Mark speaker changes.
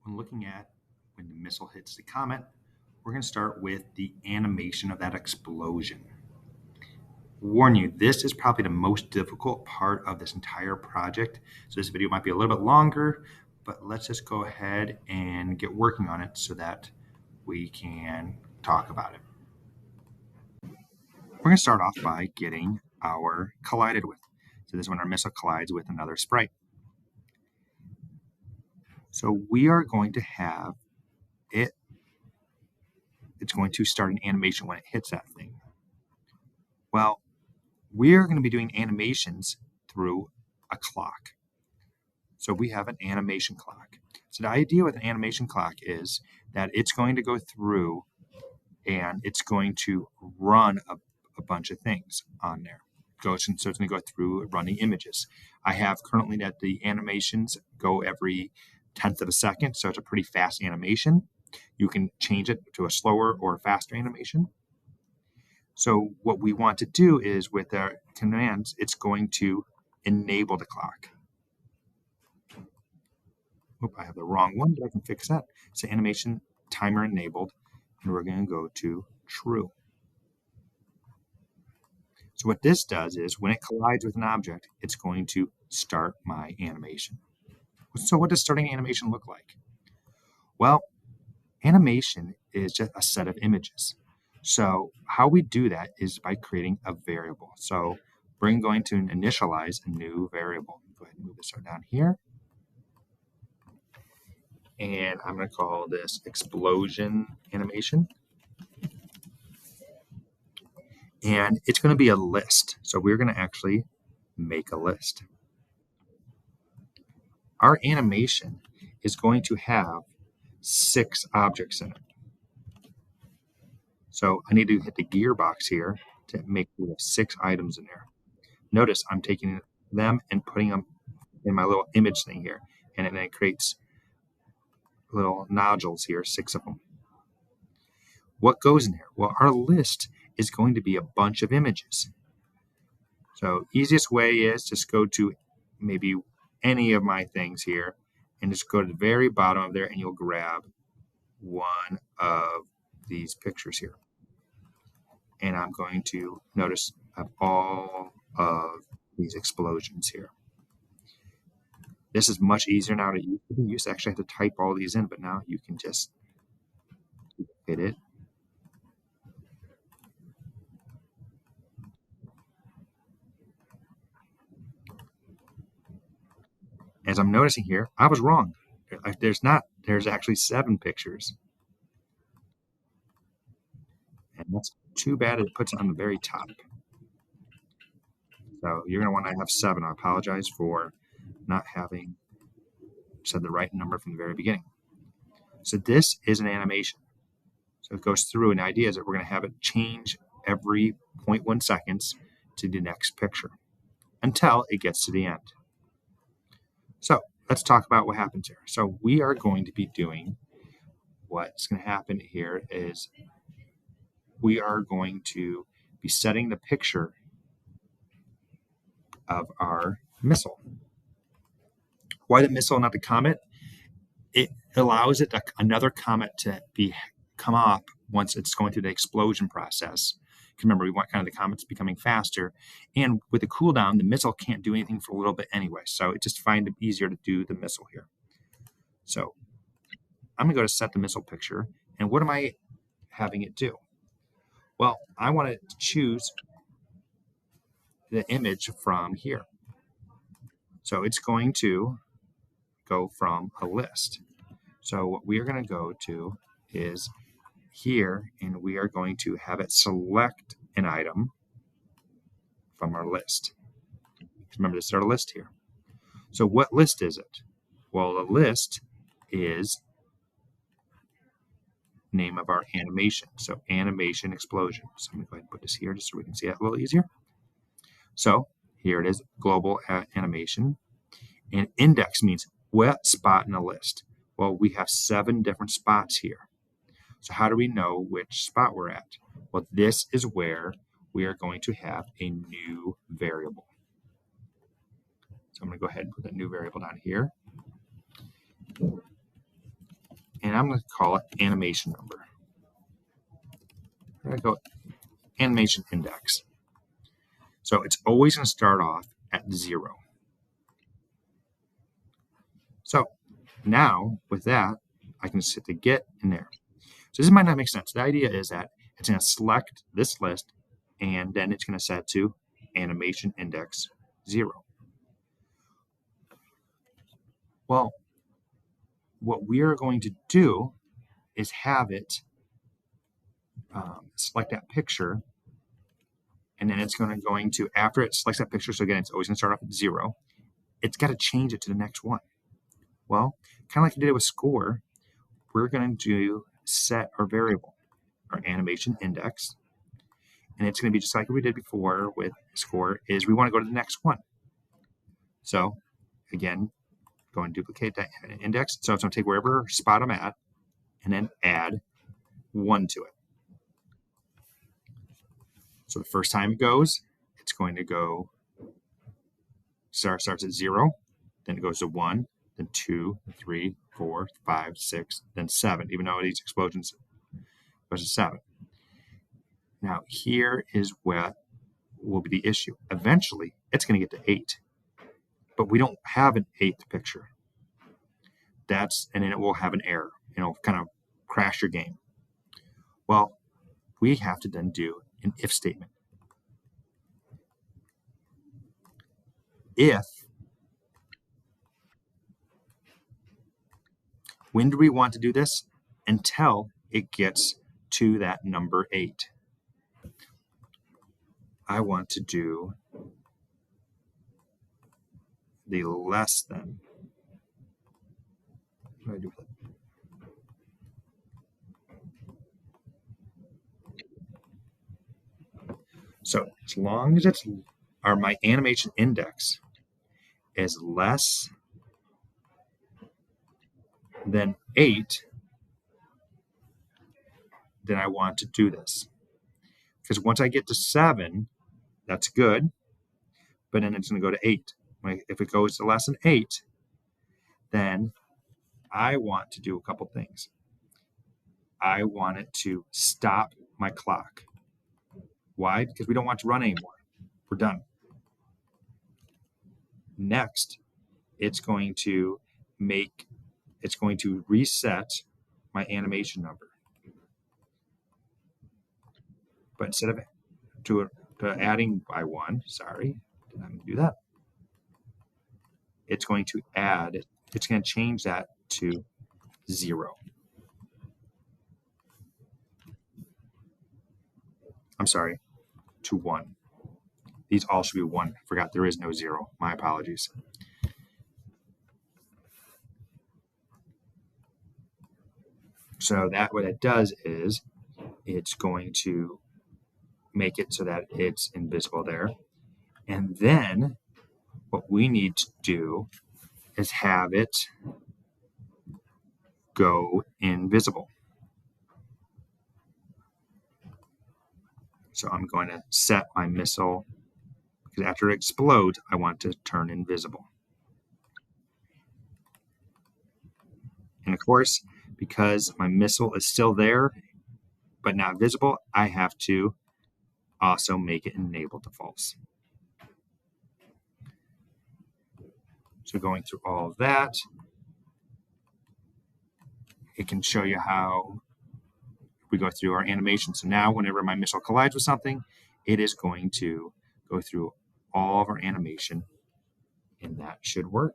Speaker 1: when looking at when the missile hits the comet, we're going to start with the animation of that explosion. Warn you, this is probably the most difficult part of this entire project. So this video might be a little bit longer, but let's just go ahead and get working on it so that we can talk about it. We're going to start off by getting our collided with. So this is when our missile collides with another sprite. So we are going to have it's going to start an animation when it hits that thing. Well, we're going to be doing animations through a clock. So we have an animation clock. So the idea with an animation clock is that it's going to go through and it's going to run a bunch of things on there. So it's going to go through running images. I have currently that the animations go every 10th of a second, so it's a pretty fast animation. You can change it to a slower or a faster animation. So what we want to do is with our commands, it's going to enable the clock. Oop, I have the wrong one, but I can fix that. So animation timer enabled, and we're going to go to true. So what this does is when it collides with an object, it's going to start my animation. So what does starting animation look like? Well, animation is just a set of images. So how we do that is by creating a variable. So we're going to initialize a new variable. Go ahead and move this down here. And I'm going to call this explosion animation. And it's going to be a list. So we're going to actually make a list. Our animation is going to have 6 objects in it. So I need to hit the gearbox here to make 6 items in there. Notice I'm taking them and putting them in my little image thing here. And then it creates little nodules here, 6 of them. What goes in there? Well, our list is going to be a bunch of images. So easiest way is just go to maybe any of my things here and just go to the very bottom of there and you'll grab one of these pictures here. And I'm going to notice I have all of these explosions here. This is much easier now to use. You used to actually have to type all these in, but now you can just hit it. As I'm noticing here, I was wrong. There's actually 7 pictures. And that's too bad it puts it on the very top. So you're going to want to have 7. I apologize for not having said the right number from the very beginning. So this is an animation. So it goes through, and the idea is that we're going to have it change every 0.1 seconds to the next picture until it gets to the end. So let's talk about what happens here. So we are going to be doing what's going to happen here is we are going to be setting the picture of our missile. Why the missile, not the comet? It allows another comet to come up once it's going through the explosion process. Because remember, we want kind of the comets becoming faster. And with the cooldown, the missile can't do anything for a little bit anyway. So it just find it easier to do the missile here. So I'm going to go to set the missile picture. And what am I having it do? Well, I want to choose the image from here. So it's going to go from a list. So what we are going to go to is here, and we are going to have it select an item from our list. Remember to start a list here. So what list is it? Well, the list is name of our animation. So animation explosion. So I'm going to go ahead and put this here just so we can see it a little easier. So here it is, global animation. And index means what spot in the list. Well, we have 7 different spots here. So how do we know which spot we're at? Well, this is where we are going to have a new variable. So I'm going to go ahead and put that new variable down here. and I'm going to call it animation number. I'm going to go animation index. So it's always going to start off at 0. So now with that, I can set the get in there. So this might not make sense. The idea is that it's going to select this list, and then it's going to set to animation index 0. Well, what we are going to do is have it select that picture, and then it's going to, after it selects that picture, so again, it's always going to start off at 0, it's got to change it to the next one. Well, kind of like we did with score, we're going to set our variable, our animation index, and it's going to be just like we did before with score, is we want to go to the next one. So again, go and duplicate that index. So it's going to take wherever spot I'm at and then add 1 to it. So the first time it goes, it's going to go, starts at 0, then it goes to 1, then 2, 3, 4, 5, 6, then 7, even though these explosions goes to 7. Now here is what will be the issue. Eventually, it's going to get to 8, but we don't have an 8th picture. And then it will have an error. It'll kind of crash your game. Well, we have to then do an if statement. When do we want to do this? Until it gets to that number 8. I want to do the less than. What do I do with it? So as long as my animation index is less than 8, then I want to do this. Because once I get to 7, that's good, but then it's going to go to 8. If it goes to less than 8, then I want to do a couple things. I want it to stop my clock. Why? Because we don't want to run anymore. We're done. Next, it's going to reset my animation number. But instead of to adding by 1, sorry, did I do that? It's going to change that to 0. I'm sorry, to 1. These all should be 1. I forgot there is no 0. My apologies. So what it does is it's going to make it so that it's invisible there. And then what we need to do is have it go invisible. So I'm going to set my missile, because after it explodes, I want to turn invisible. And of course, because my missile is still there, but not visible, I have to also make it enable to false. So going through all of that, it can show you how we go through our animation. So now whenever my missile collides with something, it is going to go through all of our animation, and that should work.